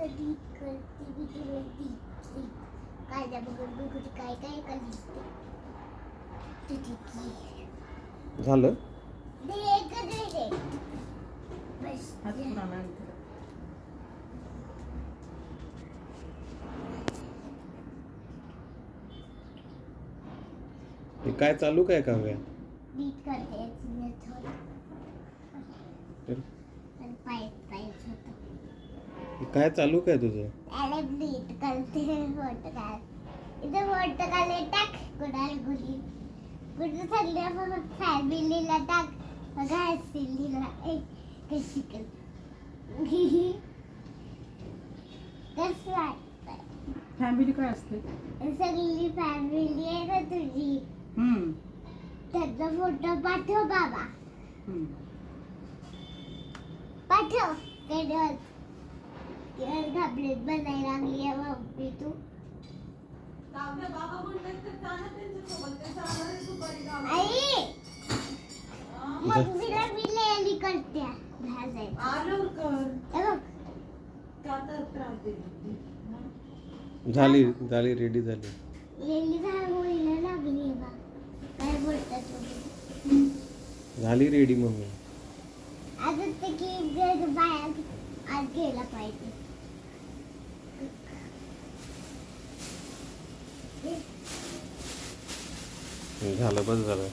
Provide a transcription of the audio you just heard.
करते मी तुला दिसते काय बघून बघून काय काय का दिसते तुझी की झालं दे बस हात पुराणा आहे. हे काय चालू काय काव्या नीट करते थोडं पण पायच होतं हे काय चालू काय तुझं अरे नीट करते फोटो काढ इथे फोटो काढले टाक कुणाल गुली कुठे सगळ्या फॅमिलीला टाक बघा सिलीला कशी कर कसं वाटतंय फॅमिली काय असते? सगळी फॅमिली आहे ना तुझी त्याचा फोटो पाठव बाबा पाठव केवळ घाबरेट बनायला लागली आहे मम्मी तू आई मम्मीला मी लेली करते झाली झाली रेडी झाली लेली होईला लागली आहे बा काय बोलतात तुम्ही झाली रेडी मम्मी आता ते की बाहेर आज गेला पाहिजे झालं बस झालं